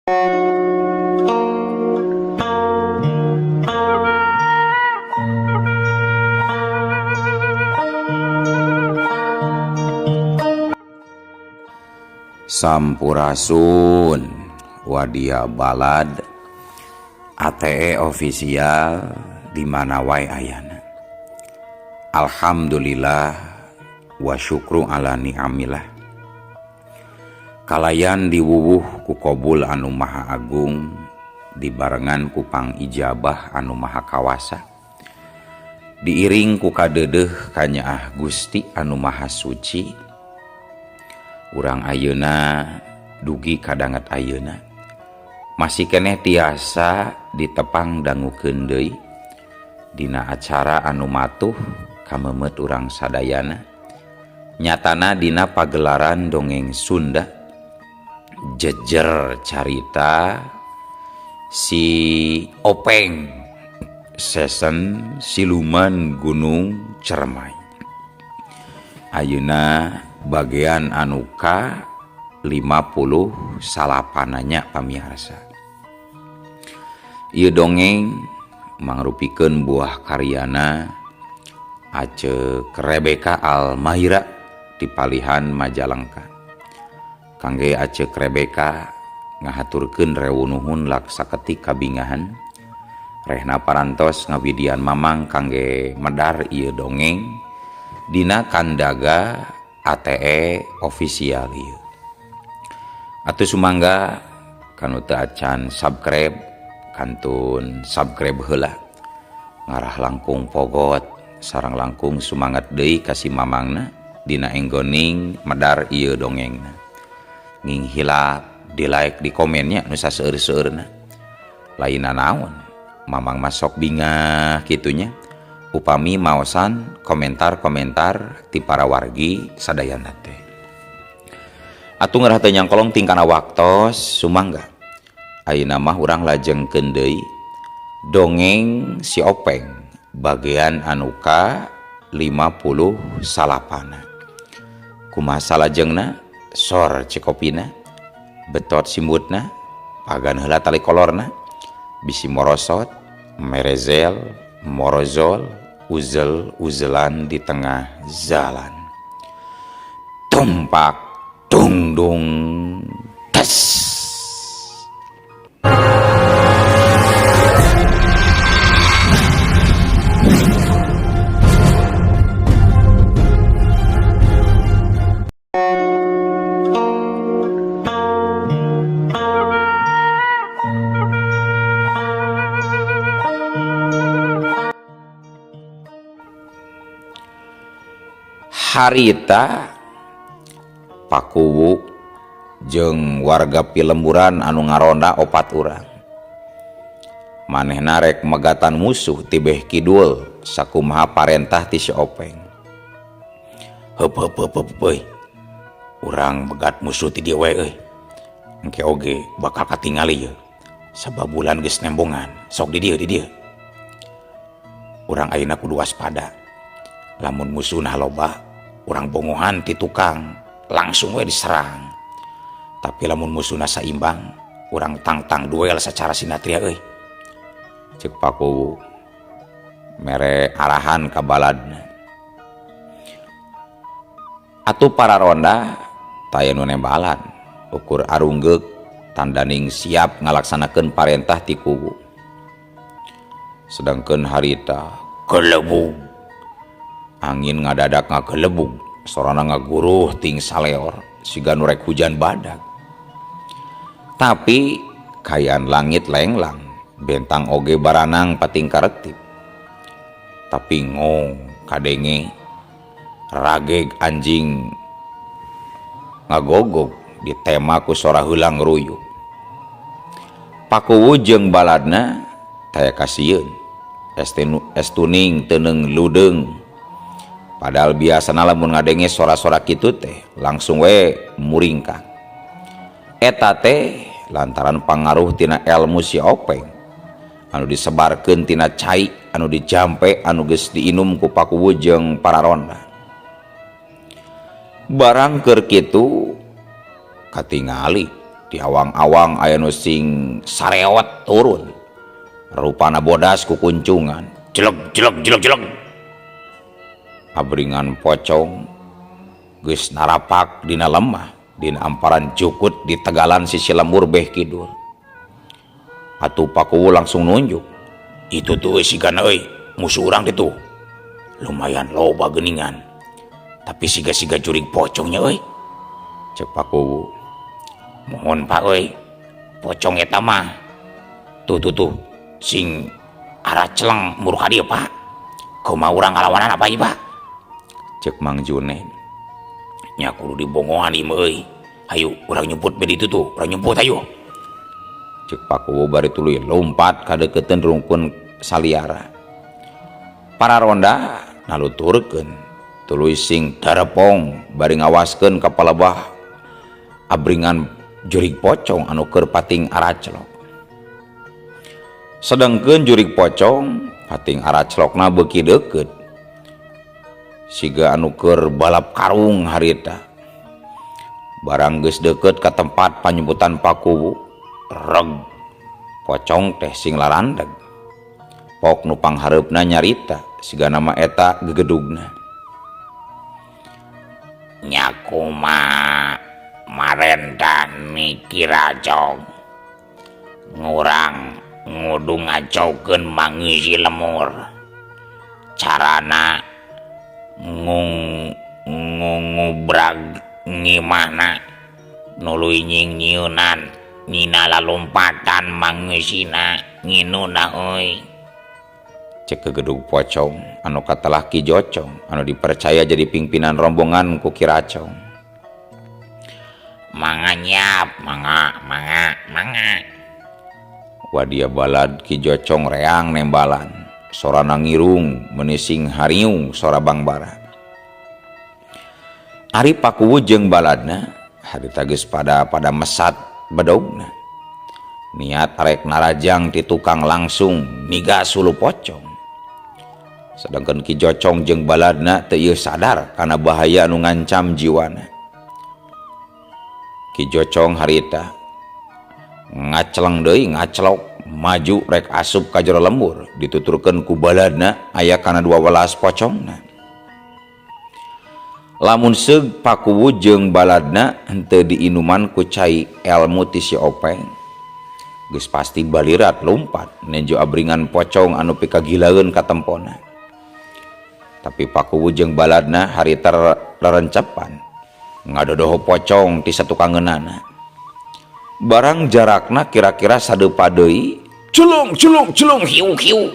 Sampurasun wadia balad ATE official di mana wae ayana. Alhamdulillah wa syukru ala ni'amillah. Kalayan diwuwuh ku Qobul anu maha agung, dibarengan ku pang ijabah anu maha kawasa, diiring ku kadeudeuh kanyaah Gusti anu maha suci. Urang ayeuna dugi kadanget ayeuna masih keneh tiasa ditepang dangukeun deui dina acara anu matuh kamemet urang sadayana, nyatana dina pagelaran dongeng Sunda jejer carita si Openg Sesen Siluman Gunung Cermai. Ayeuna bagian anu ka 50 salapananya pamiarsa. Ieu dongeng mangrupikeun buah karyana Aceh Rebeka Al-Mahira ti Palihan Majalengka. Kangge Aceh Rebeka ngahaturkeun rewuh lak saketik kabingahan, rehna parantos ngawidian mamang kangge medar ieu dongeng dina kandaga ATE official ieu. Atuh sumangga kanu teu acan subscribe kantun subscribe heula, ngarah langkung pogot sareng langkung sumanget deui kasih mamangna dina enggoning medar ieu dongengna. Nging hilap di like di komennya nu saseueur-seueurna. Lainna naon, mamang masok bingah kitunya upami maosan komentar-komentar ti para wargi sadayana teh. Atuh ngarah teu nyangkolong tingkana waktos sumangga ayeuna mah urang lajengkeun deui dongeng si Openg bagian anu ka 50 salapana. Kumaha salajengna sor cekopina betot simutna pagan heula tali kolorna bisi morosot merezel morozol uzel-uzelan di tengah jalan. Tumpak dung dung tes. Harita Pakuwu jeung warga Pilemburan anu ngaronda 4 urang. Manehna rek megatan musuh ti beh kidul sakumaha parentah ti si Openg. Heup euy. Urang begat musuh ti dieu we euy. Engke oge bakal katingali ye. Sababulan geus nembongan, sok di dieu. Urang ayeuna kudu waspada. Lamun musuhna loba, urang bongohan ti tukang langsung we diserang. Tapi lamun musuhna saimbang, urang tangtang duel secara sinatria euy. Ceuk Pakuwu mere arahan ka baladna. Atuh para ronda taya nu nembalan ukur arunggeuk tandaning siap ngalaksanakeun parentah ti kuwu. Sedangkeun harita kelebug angin ngadadak ngakelebug, sorana ngaguruh ting saleor siga nu rek hujan badag. Tapi kayaan langit lenglang, bentang oge baranang pating karetip. Tapi ngong kadenge rageg anjing ngagogog ditema ku sora heulang ruyuk. Pakuwu jeung baladna taya kasieun estuning teuneng ludeung. Padahal biasana lamun ngadenge sora-sora kitu teh langsung we muringkang. Eta teh lantaran pangaruh tina ilmu si Openg anu disebarkeun tina cai anu dijampe anu geus diinum ku Pakuwu jeung para ronda. Barang keur kitu katingali di awang-awang aya nu sing sarewet turun rupana bodas ku kuncungan jelek abringan pocong geus narapak dina lemah dina amparan jukut di tegalan sisi lembur beh kidul. Atuh Pakuwu langsung nunjuk, itu tuh sigan euy musuh urang ditu lumayan loba geuningan tapi siga-siga jurig pocongnya euy, cek Pakuwu. Mohon Pak euy, pocong eta mah tuh sing arah celeng muru ka dieu Pak. Kumaha urang ngalawanan apa ieu Pak? Cek Mang Junet. Nya kudu dibongohan ieu euy. Hayu urang nyebut be ditu tuh, urang nyebut hayu. Cek Pakuwu bari tuluy lompat ka deukeuteun rungkun saliara. Para ronda naluturkeun tuluy sing darepong bari ngawaskeun ka palebah abringan jurig pocong anu keur pating araclok. Sedengkeun jurig pocong pating araclokna beuki deukeut siga anu keur balap karung harita. Barang geus deukeut ka tempat panyebutan Pakuwu, reg pocong teh sing larandeg. Pok nu panghareupna nyarita siga nama eta gegedugna. Nya kumaha marentah mikir acong ngurang ngudu ngacaukeun mangeusi lemur carana ngubrag ngimana nuluy nying-nyieunan nyina lalompatan mangeusina nginuna euy, cek gegedug pocong anu katelah Ki Jocong anu dipercaya jadi pimpinan rombongan ku Ki Racong. Mangga nyap, mangga. Wadia balad Ki Jocong reang nembalan, sorana ngirung menising hariung sora bangbara. Ari Pakuwu jeung baladna harita geus pada mesat bedogna. Niat arek narajang ti tukang langsung nigas hulu pocong. Sedangkan Ki Jocong jeung baladna teu ieu sadar kana bahaya anu ngancam jiwana. Ki Jocong harita ngaceleng deui ngaclok maju rek asup ka jero lembur dituturkeun ku baladna aya kana 12 pocongna. Lamun seug Pakuwu jeung baladna henteu diinuman ku cai elmu ti si Openg geus pasti balirat lompat nejo abringan pocong anu pikagilaeun ka tempona. Tapi Pakuwu jeung baladna harita lerencepan ngadodoho pocong ti satukangeunana. Barang jarakna kira-kira sadeupa deui, culung hiu.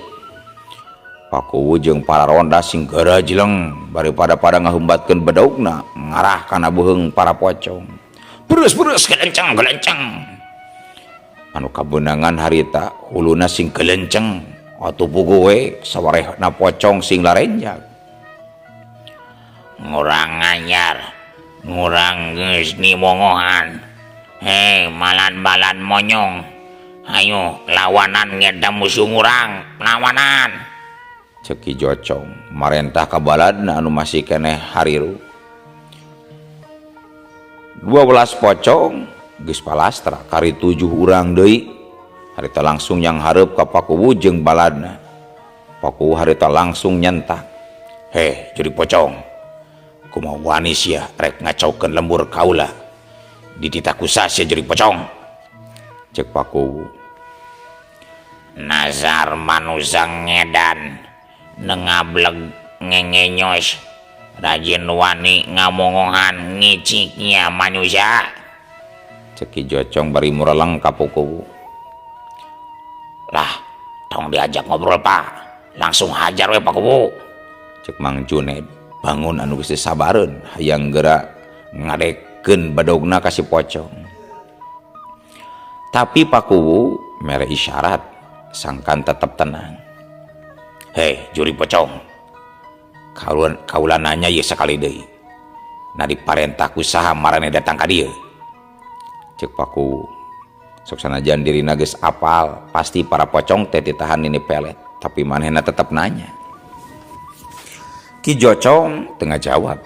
Pakuwu jeung para ronda sing geura jileng bari pada ngaheumbatkeun bedogna ngarah kana beuheung para pocong. Beres gelenceng. Anu kabeunangan harita huluna sing gelenceng atuh puguh we sawarehna pocong sing larenjag. Ngurang anyar ngurang geus nimongohan. Hei malan-balan monyong, ayo lawanan ngeda musuh ngurang lawanan, cek Ki Jocong marentah ka baladna anu masih keneh hariru. 12 pocong geus palastra kari 7 urang deui harita langsung yang hareup ka Pakuwu jeung baladna. Pakuwu harita langsung nyentak, heh jurig pocong, kumaha wani sia rek ngacaukeun lembur kaula di titah kusasya jurig pocong, cek Pakuwu. Nazar manusa ngedan nengableg ngengenyos rajin wani ngamongohan ngiciknya manusia, cek Ki Jocong bari mureleng ka Pakuwu. Lah tong diajak ngobrol Pak, langsung hajar we Pakuwu, cek Mang Junet bangun anu geus sabareun hayang geura ngadekeun badogna ka si pocong. Tapi Pakuwu mere isyarat sangkan tetep tenang. Hei jurig pocong, kaula nanya ieu sakali deui, na diparentah ku saha marane datang ka dieu, cek Pakuwu. Sok sanajan dirina geus apal pasti para pocong teh ditahan ini pelet, tapi manehna tetep nanya. Ki Jocong tengah jawab,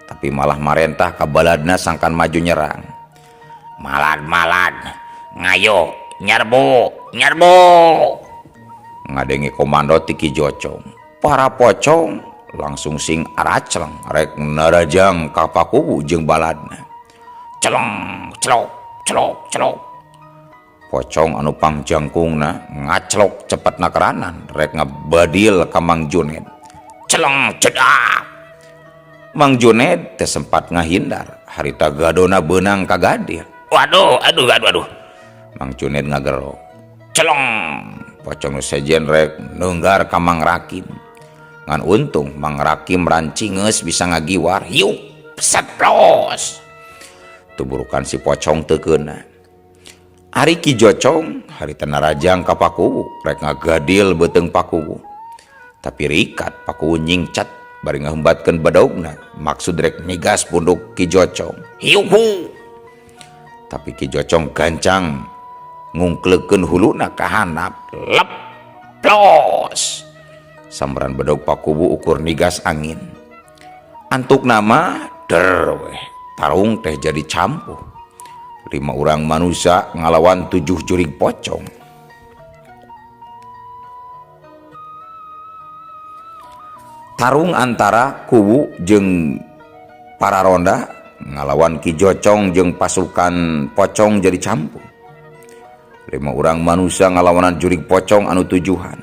tapi malah marentah ka baladna sangkan maju nyerang. malad ngayo nyerbu ngadengi komando ti Ki Jocong. Para pocong langsung sing aracleng rek narajang ka Pakuwu jeung baladna. celong celok Pocong anu pangjangkungna ngaclok cepetna keranan rek ngabadil ka Mang Juned. celong cedak. Mang Juned teh sempat ngahindar harita gadona beunang ka gadir. Waduh. Mang Juned ngagerok. Celong. Pocong nu sejen rek neunggar ka Mang Rakim. Ngan untung Mang Rakim rancingeus bisa ngagiwar. Yuk, seplos. Tuburukan si pocong teu keuna. Ari Ki Jocong harita narajang ka Pakuwu rek ngagadil beuteung Pakuwu. Tapi rikat Pakuwu nyingcat bari ngahembatkeun badaugna maksud rek nigas punduk Ki Jocong. Yuhu. Tapi Ki Jocong gancang ngungklekeun huluna ka handap. Lep. Plos. Sambaran badaug Pakuwu ukur nigas angin. Antuk nama der weh. Tarung teh jadi campuh. 5 orang manusia ngalawan 7 jurig pocong. Tarung antara Kuwu jeung para ronda ngalawan Ki Jocong jeung pasukan pocong jadi campur. 5 orang manusia ngalawanan jurig pocong anu tujuhan.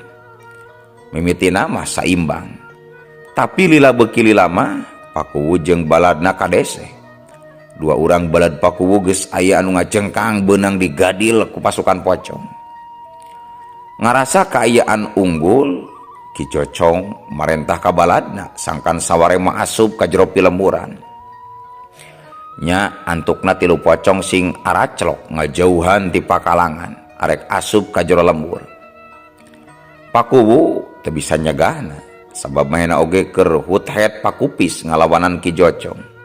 Mimitina mah saimbang. Tapi lila beuki lila mah Pakuwu jeung baladna kadese. 2 orang balad Pakuwu geus aya anu ngajengkang beunang digadil ku pasukan pocong. Ngarasa kaayaan unggul, Ki Jocong marentah ka baladna sangkan saware mah asup ka jero pilemburan. Nya antukna 3 pocong sing araclok ngajauhan ti pakalangan arek asup ka jero lembur. Pakuwu teu bisa nyegahna sabab mahena oge keur hut-het pakupis ngalawanan Ki Jocong.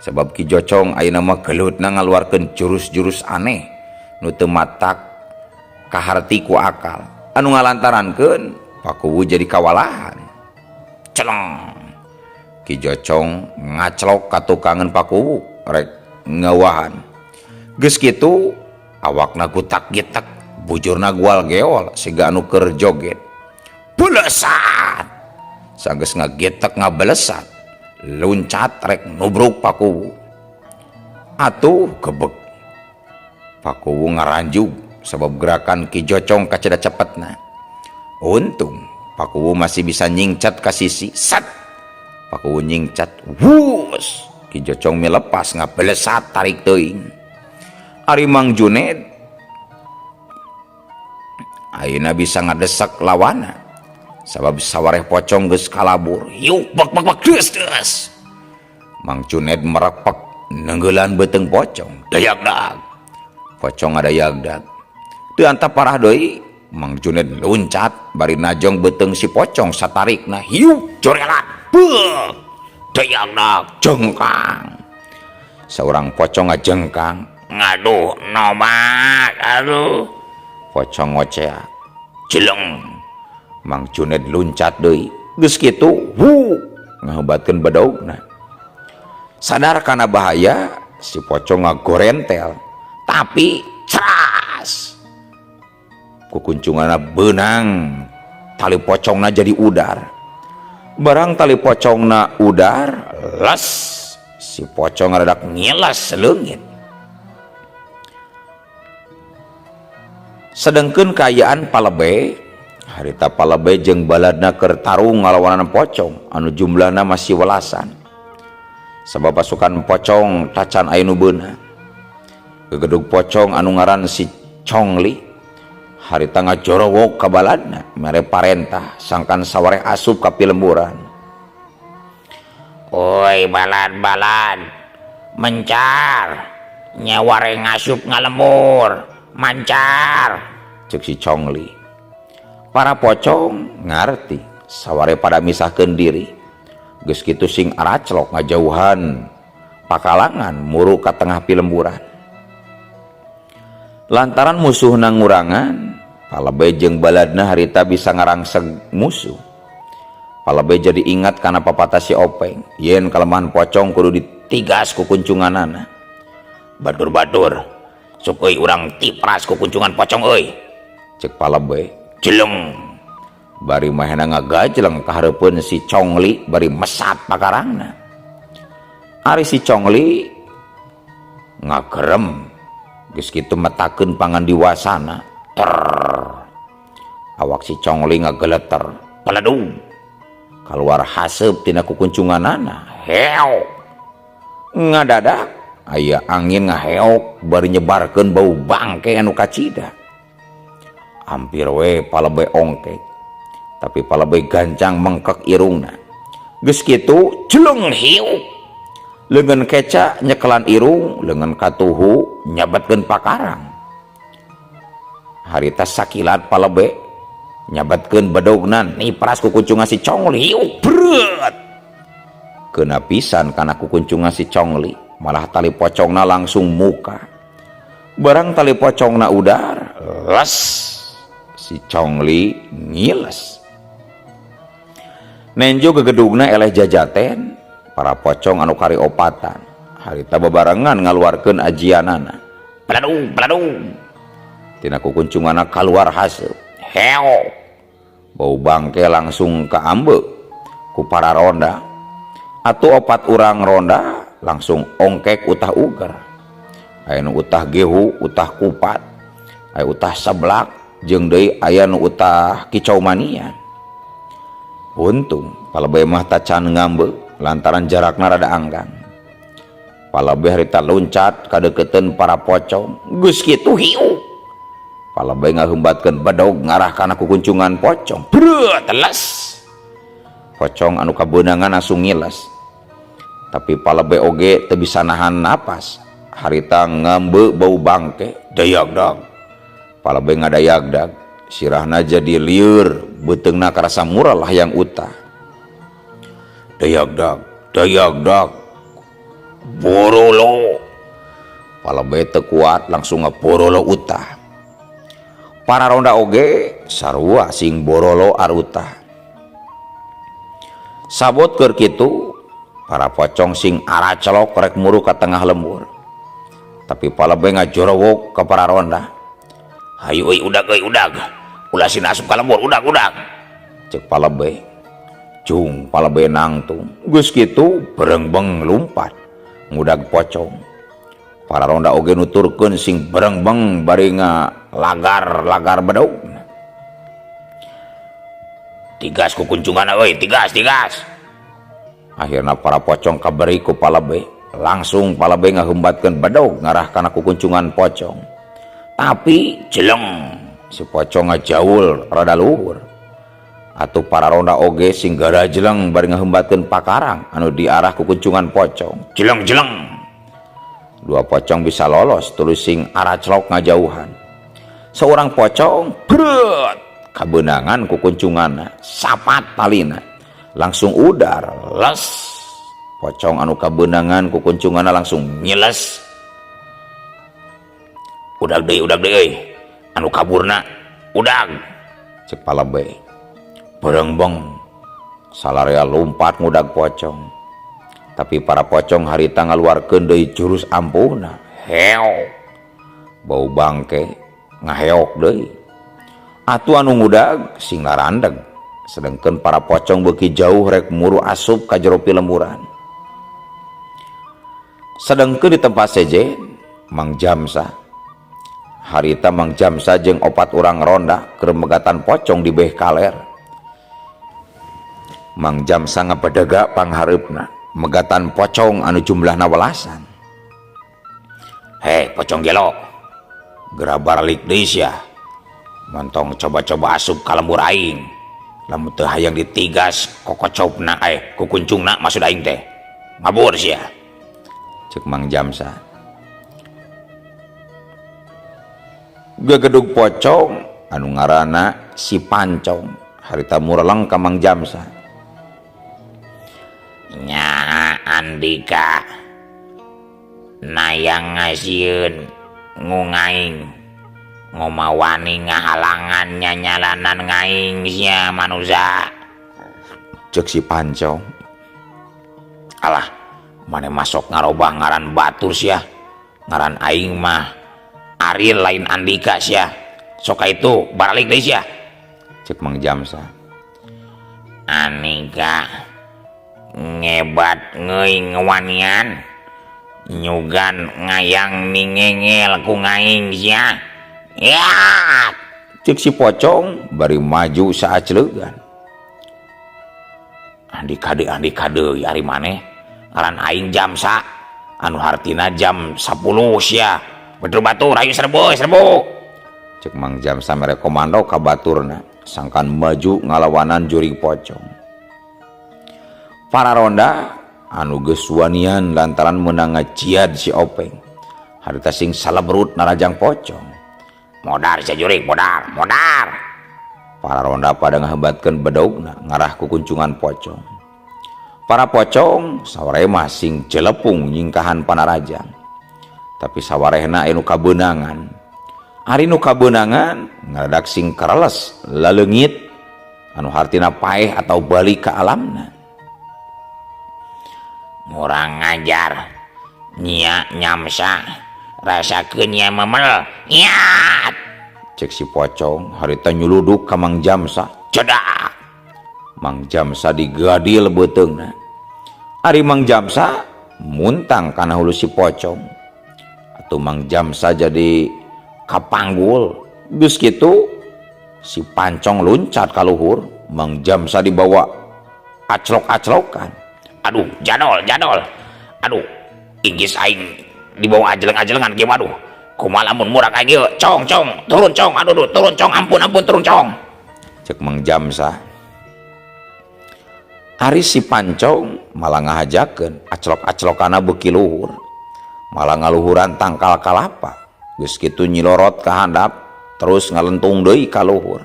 Sebab Ki Jocong ayeuna mah geulutna ngaluarkeun jurus-jurus aneh nu teu matak kaharti ku akal anu ngalantarankeun Pakuwu jadi kawalahan. Celong. Ki Jocong ngaclok katukangan Pakuwu rek ngawahan. Geus kitu awakna gutak-gitak bujurna gual geol siga anu keur joget. Belesat. Sageus ngagetek ngabelesat luncat rek nubruk Pakuwu. Atuh kebek Pakuwu ngaranjug sebab gerakan Ki Jocong kaceda cepetna. Untung Pakuwu masih bisa nyingcat ka sisi. Sat. Pakuwu nyingcat. Wus. Ki Jocong milepas ngabelesat tarik teuing. Ari Mang Juned ayeuna bisa ngadesak lawana. Sabab sawareh pocong geus kalabur. Yuk bak deus. Mang Juned merepek nenggelan beuteung pocong. Dayagdag. Pocong ada yagdag. Teu antap parah deui, Mang Juned loncat bari najong beuteung si pocong satarikna. Yuk jorelan. Beuh. Dayagdag jengkang. Seorang pocong ngajengkang. Ngaduh nomak. Aduh. Pocong ngoceak. Jeleng. Mang Juned luncat deui. Geus kitu, ngahebatkeun badaugna. Sadar kana bahaya, si pocong ngagorentel, tapi ceras. Kukuncunganna beunang, tali pocongna jadi udar. Barang tali pocongna udar, les, si pocong ngaradak ngilas leungit. Sedengkeun kaayaan palebe harita palebe jeung baladna keur tarung ngalawanan pocong anu jumlahna masih welasan. Sabab pasukan pocong tacan aya nu beunang. Gegedug pocong anu ngaran si Congli harita ngajorowok ka baladna mere parentah sangkan sawareh asup ka pilemburan. Oi balad mencar nyaware ngasup ngalembur mancar cek si Congli. Para pocong ngarti saware pada misahkeun diri. Geus kitu sing araclok ngajauhan pakalangan muru ka tengah pilemburan. Lantaran musuhna ngurangan, palebe jeung baladna harita bisa ngarangseg musuh. Palebe jadi ingat kana papatah si Openg, yen kalemahan pocong kudu ditigas ku kuncunganana. batur-batur sok euy urang tipras ku kunjungan pocong euy cek Palebe. jeleng Bari mahena ngagajleng ka hareupeun si Congli bari mesat pakarangna. Ari si Congli ngagerem geus kitu metakeun pangandiwasana. Awak si Congli ngageleter peledung kaluar haseup tina kukuncunganana. heo Ngadadak aya angin ngaheok bari nyebarkeun bau bangke anu kacida. Hampir we Palebe ongkek, tapi Palebe gancang mengkek irungna. Geus kitu jeleng hiu leungeun keca nyekelan irung, leungeun katuhu nyabatkeun pakarang. Harita sakilat Palebe nyabatkeun bedogna nipras ku kuncungan si Congli. hiu berat Keuna pisan kana kukuncungan si Congli, malah tali pocongna langsung muka. Barang tali pocongna udar, les si Congli ngiles. Nenjo gegedugna eleh jajaten para pocong anu kari opatan. Harita bebarengan ngaluarkeun ajianana. peledung Tina kukuncunganna kaluar haseup. heo Bau bangke langsung kaambe ku para ronda. Atuh 4 urang ronda langsung ongkek utah uger. Aya nu utah gehu, utah kupat, aya utah seblak, jeung deui aya nu utah kicau mania. Untung Palebe mah tacan ngambe lantaran jarakna rada anggang. Palebe harita loncat kadeukeuten para pocong. Geus kitu hiu Palebe ngaheumbatkeun bedog ngarah kana kukuncungan pocong. berat les Pocong anu kabeunangan langsung ngiles. Tapi Palebe oge teu bisa nahan napas. Harita ngambe bau bangke, dayagdag. Palebe ngadayagdag, sirahna jadi lieur, beuteungna karasa mural hayang utah. Dayagdag, borolo Palebe teu kuat langsung ngaborolo utah. Para ronda oge sarua sing borolo arutah. Sabot keur kitu, para pocong sing aracelok rek muru ka tengah lembur. Tapi Palebe ngajorowok ka para ronda. hayu euy udag ulah sina asup ka lembur udag Cek Palebe. Cung Palebe nangtung. Geus kitu berengbeng lumpat ngudag pocong. Para ronda oge nuturkeun sing berengbeng bari lagar bedog. tigas ku kunjungan euy tigas Akhirna para pocong kaberi ku Palebe. Langsung Palebe ngaheumbatkeun bedog ngarah kana kukuncungan pocong. Tapi jeleng si pocong ngajaul rada luhur. Atuh para ronda oge sing garajeleng bari ngaheumbatkeun pakarang anu diarah kukuncungan pocong. jeleng 2 pocong bisa lolos tuluy sing araclok ngajauhan. Seorang pocong berat kabeunangan kukuncunganna, sapat talina langsung udar les. Pocong anu kabeunangan kukuncunganna langsung nyiles udag deui euy anu kaburna udag cek Palebe. Berengbeng salarea lompat ngudag pocong. Tapi para pocong harita ngaluarkeun deui jurus ampuhna. heo Bau bangke ngaheok deui. Atuh anu ngudag sing narandeg, sedengkeun para pocong beuki jauh rek muru asup ka jero pilemburan. Sedengkeun di tempat sejen Mang Jamsa. Harita Mang Jamsa jeung 4 urang ronda keur megatan pocong di beh kaler. Mang Jamsa ngabadaga panghareupna megatan pocong anu jumlahna welasan. hei pocong gelo Geura balik deui sia. montong coba-coba asup ka lembur aing lamun teu hayang ditigas kokocopna kukuncungna maksud aing teh mabur sia cek Mang Jamsa. Gegedug pocong anu ngaranna si Pancong harita mureleng ka Mang Jamsa. nya Andika nayang ngasieun ngungaing ngomawani ngahalangan nyalanan ngaing sia manusia Cek si Pancong. alah maneh masok ngarobah ngaran batur sia ngaran aing mah Ariel lain Andika sia. Soka itu balik deh sia. Cek Mang Jamsa. Anika ngebat ngeuing ngewanian nyugan ngayang ningengel ku ngaing sia. Ya, Cek si pocong bari maju saacleugan. Andika deui ari maneh ngaran aing Jamsa anu hartina jam 10 sia. Betul batur ayo serbu. Cek Mang Jamsa mere komando ka baturna sangkan maju ngalawanan jurig pocong. Para ronda anu geus wanian lantaran meunang ngaciad si Openg harita sing salebrut narajang pocong. Modar sia jurig, modar. Para ronda pada ngahebatkeun bedaugna ngarah ku kuncungan pocong. Para pocong sawareh mah sing celepung nyingkahan panarajang. Tapi sawarehna anu kabeunangan. Ari nu kabeunangan ngaradak sing kareles laleungit anu hartina paeh atau balik ka alamna. Murang ngajar nya Nyamsa rasakeun nya memel. Nyat. Cek si pocong harita nyuluduk ka Mang Jamsa. Cedak. Mang Jamsa digadil beuteungna. Ari Mang Jamsa muntang kana hulu si pocong. Atuh Mang Jamsa jadi kapanggul. Geus kitu si pancong loncat ka luhur, Mang Jamsa dibawa aclok-aclokan. Aduh, jadol. Aduh, inggis aing dibawa ajeleng-ajelengan kieu aduh. Kumaha lamun murag aing ieu? Cong, turun cong. Aduh, turun cong. Ampun turun cong. Cek Mang Jamsa. Ari si pancong malah ngahajakeun aclok-aclokana beuki luhur. Malah ngaluhuran tangkal kalapa. Geus kitu nyilorot ka handap terus ngalentung deui ka luhur.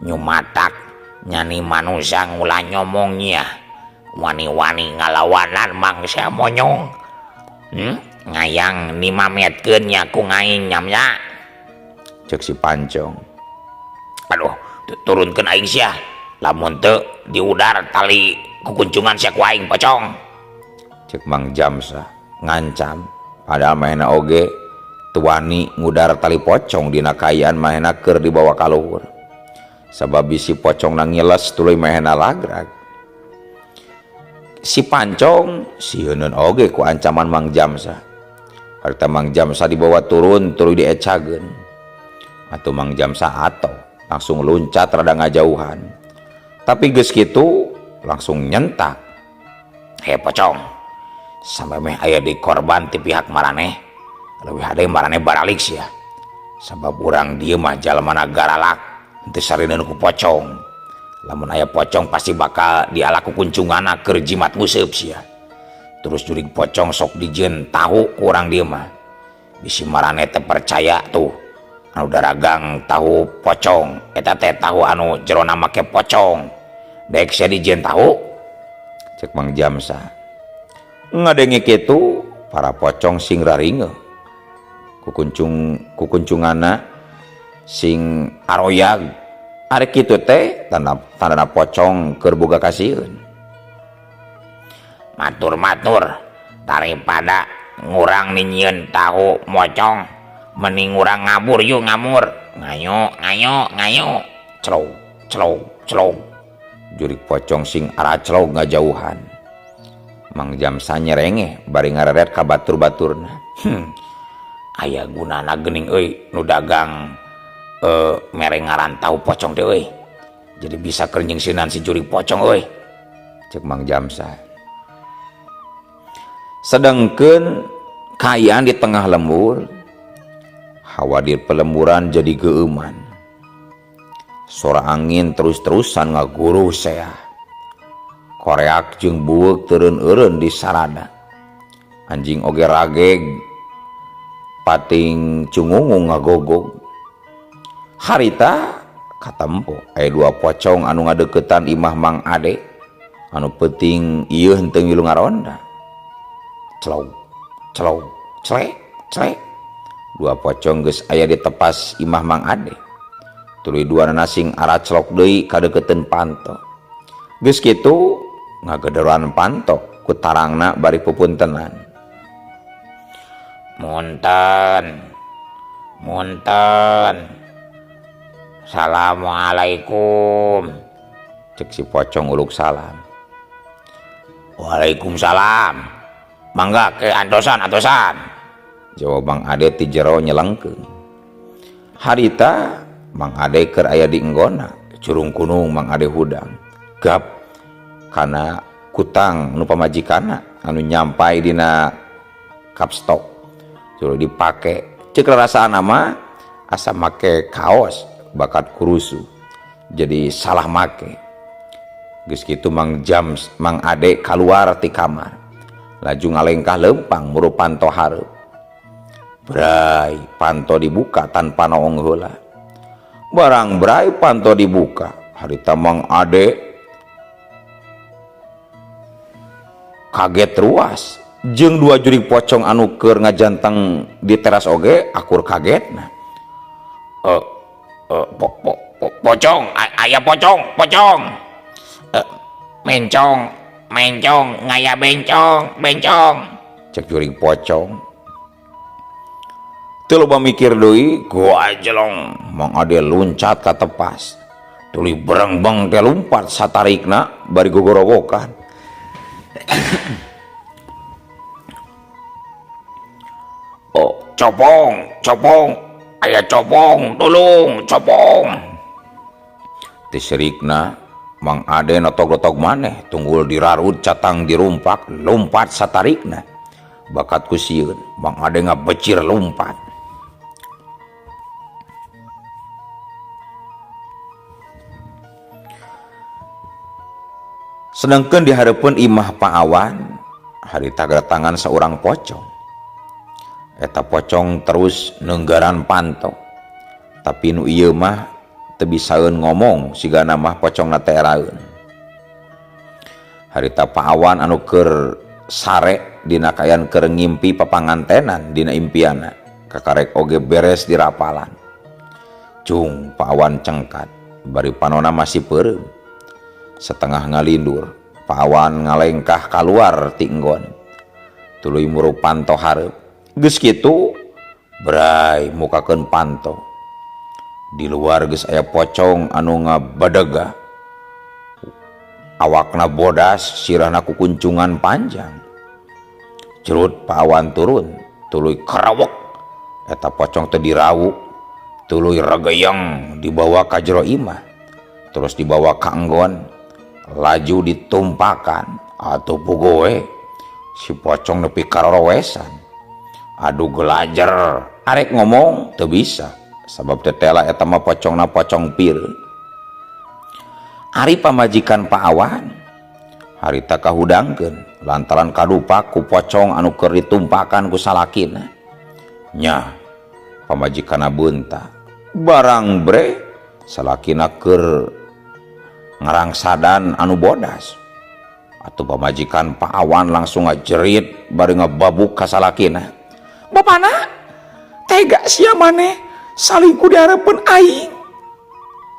Nyumatak nyani manusia ngulah nyomongnya wani-wani ngalawanan mangsa monyong. Ngayang nimametkeun nya ku ngaing Nyamnya. Cek si pancong. Aduh, turunkeun aing sia. Lamun teu di udar tali kukuncungan sia ku aing pocong. Cek Mang Jamsa ngancam padahal mahena oge tuani ngudar tali pocong dina kayaan mahena keur dibawa ka luhur. Sabab si pocong nangiles tuluy mahena lagrag. Si pancong sieun oge ku ancaman Mang Jamsa. Harta Mang Jamsa dibawa turun tuluy diecageun. Atuh Mang Jamsa ato langsung loncat rada ngajauhan. Tapi geus kitu langsung nyentak. He pocong, sampai meh aya di korban ti pihak maraneh. Leuwih hade maraneh baralik sia. Sabab urang dieu mah jalmana garalak. Teu sareuneun ku pocong. Lamun aya pocong pasti bakal dialaku kuncunganna keur jimat museup sia. Terus jurig pocong sok dijieun tahu ku urang dieu mah. Bisi maraneh teu percaya tuh. Anu daragang tahu pocong, eta teh tahu anu jerona make pocong. Daek sia dijieun tahu. Cek Mang Jamsa. Ngadenge kitu para pocong sing raringeuh. Kukuncunganna sing aroyag. Ari kitu teh tandana pocong keur boga kasieun. Matur daripada ngurang nyieun tahu mocong mending ngurang ngabur yuk ngamur. Ngayo. Celou. Jurig pocong sing araclog ngajauhan. Mang Jamsa nyerengeh bari ngareret ka batur-baturna. Aya gunana geuning euy nu dagang mere ngaran tahu pocong teh euy. Jadi bisa keur nyeungseunan si jurig pocong euy. Cek Mang Jamsa. Sedengkeun kaayaan di tengah lembur, hawa di pelemburan jadi geuman. Sora angin terus-terusan ngaguruh sea. Koreak jeung bueuk teureun-eureun di sarada. Anjing oge rageg, pating cungungung ngagogog. Harita katempo aya dua pocong anu ngadeuketan imah Mang Ade anu penting ieu henteu ngilu ngaronda. Celek. Dua pocong geus aya di tepas imah Mang Ade. Tuluy duanana sing araclok deui kadeukeuten panto. Geus kitu ngagederoan panto ku tarangna bari pupuntenan. Munten. Assalamualaikum. Cek si pocong uluk salam. Waalaikumsalam. Mangga ke antosan. Jawab Mang Ade ti jero nyelengkeung. Harita Mang Ade keur aya di enggona, curung kunung Mang Ade hudang. Gap kana kutang nu pamajikanna anu nyampai dina kapstok. Suruh dipake. Cek rasana mah asa make kaos bakat kurusu. Jadi salah make. Geus kitu Mang Ade keluar ti kamar. Laju ngalengkah lempang muru panto hareup. Brai panto dibuka tanpa naong heula. Barang brai panto dibuka, harita Mang Ade kaget ruas. Jeung dua jurig pocong anu keur ngajanteng di teras oge akur kagetna. Pocong, aya pocong. Mencong, ngaya bencong. Cek jurig pocong. Teu loba mikir deui, gua jelong. Mang Ade luncat ka tepas. Tuluy berengbeng teh lumpat satarikna bari gogorowokan. Copong, aya copong, tolong, copong. Tisirikna Mang Ade notog-notog maneh tunggul dirarud catang dirumpak lompat satarikna. Bakat ku sieun Mang Ade ngabecir lompat. Sedangkan di hareupeun imah Paawan harita kedatangan seorang pocong. Eta pocong terus neunggaran panto. Tapi nu ieu mah teu bisaeun ngomong sigana mah pocongna teh eraeun. Harita Paawan anu keur sare dina kayan keur ngimpi papangantenan dina impianna kakarek oge beres di rapalan. Cung Paawan cengkat bari panona masih peureum. Setengah ngalindur Paawan ngalengkah kaluar ti enggon. Tuluy muru panto hareup. Geus kitu brai mukakeun panto. Di luar geus aya pocong anu ngabadegah. Awakna bodas, sirahna kukuncungan panjang. Cerut Paawan turun, tuluy karawek. Eta pocong teh dirawu, tuluy regeyeng dibawa ka jero imah. Terus dibawa ka enggon, laju ditumpakan atuh pugoe. Si pocong nepi karorowesan. Aduh gelajar, arek ngomong teu bisa. Sabab tetela eta mah pocongna pocong pir. Ari pamajikan Paawan harita kahudangkeun lantaran kadupak ku pocong anu keur ditumpakan ku salakina. Nya pamajikanna beunta. Barang bre salakina keur ngarangsadan anu bodas. Atuh pamajikan Paawan langsung ngajerit bari ngababuk ka salakina. Bapana tega sia maneh salingkuh di hareupeun aing.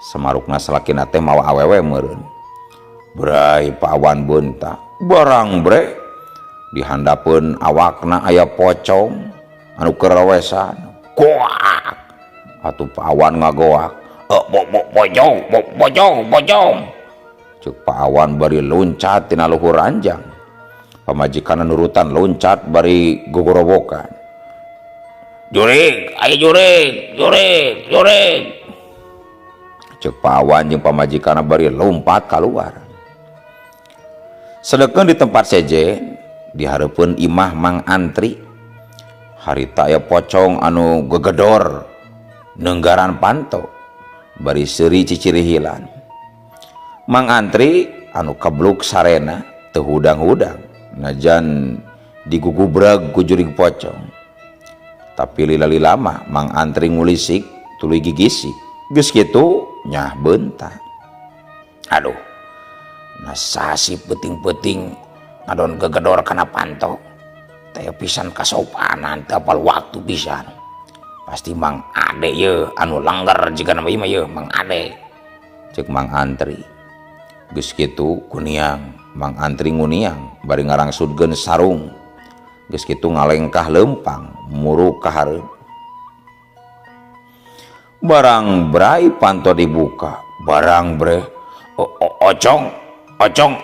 Samarukna salakina teh mawa awewe meureun. Brai Paawan beunta. Barang bre dihandapeun awakna aya pocong anu kerawesan. Goak. Atuh Paawan ngagoak. Pocong. Cuk Paawan bari loncat tina luhur ranjang. Pamajikanna nurutan loncat bari gogorowokan. Jurig, ayo jurig. Cek Paawan jeung pamajikanna bari lompat keluar. Sedeken di tempat sejen di hareupeun imah Mang Antri. Harita aya pocong anu gegedor neunggaran panto bari seuri cicirihilan. Mang Antri anu kebluk sarena teu hudang-hudang najan digugubreg ku jurig pocong. Tapi lila-lila mah Mang Antri ngulisik tuluy gigisi. Geus kitu nyah beunta. Aduh, nasasi peuting-peuting ngadon gegedor kana panto. Teh pisan kasopanan teu apal waktu pisan. Pasti Mang Ade ye anu langgar jiga nama ieu mah ye Mang Ade. Cek Mang Antri. Geus kitu kuniang Mang Antri nguniang bari ngarangsudkeun sarung. Geus kitu ngalengkah lempang muruk ka hareup. Barang brai panto dibuka, barang bre ocong ocong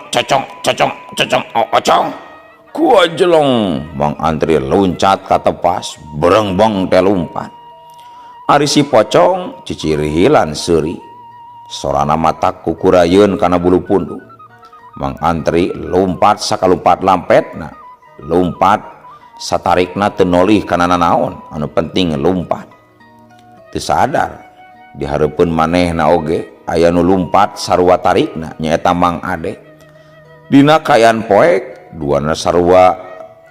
ku ajelong. Mang Antri loncat ka tepas, berengbang teh lumpat. Ari si pocong cicirihilan seuri, sorana matak kukurayeun kana bulu pundu. Mang Antri lompat sakalumpat lampetna, lompat satarikna teu nolih kana nanaon, anu penting lompat. Teu sadar di hareupeun manehna oge aya nu lumpat sarua tarikna nyaeta Mang Ade. Dina kaayaan poek duana sarua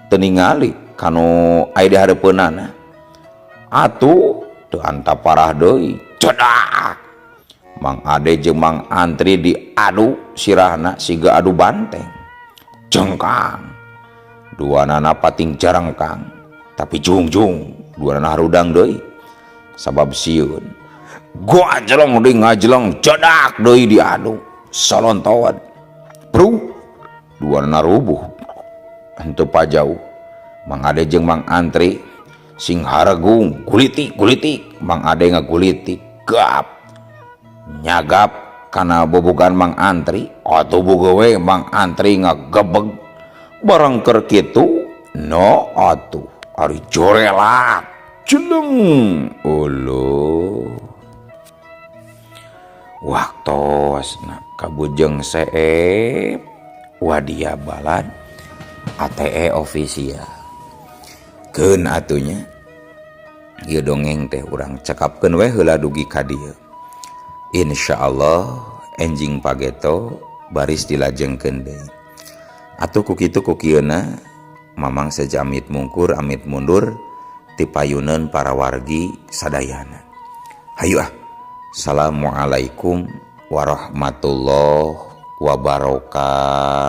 teu ningali kanu aya di hareupeunana. Atuh teu anta parah deui, cedak. Mang Ade jeung Mang Antri diadu sirahna siga adu banteng. Jengkang. Duanana pating jarengkang, tapi jungjung duanana harudang deui. Sabab sieun gua ajelong deui ngajeleng cedak deui diadu salontoan. Bro, duanana rubuh. Henteu pajauh Mang Ade jeung Mang Antri sing haregung gulitik. Mang Ade ngagulitik gap nyagap kana bobogan Mang Antri. Atuh bogowe Mang Antri ngagebeg. Barang keur kitu no atuh ari jorelak jeleng uluh. Waktosna kabujeng seep wadia balad ATE official. Keun atunya ieu dongeng teh urang cekapkeun we heula dugi ka dieu. Insyaallah enjing pageto baris dilajengkeun deui. Atuh kukitu kukieuna mamang sejamit mungkur amit mundur ti payuneun para wargi sadayana. Hayu ah. Assalamualaikum warahmatullahi wabarakatuh.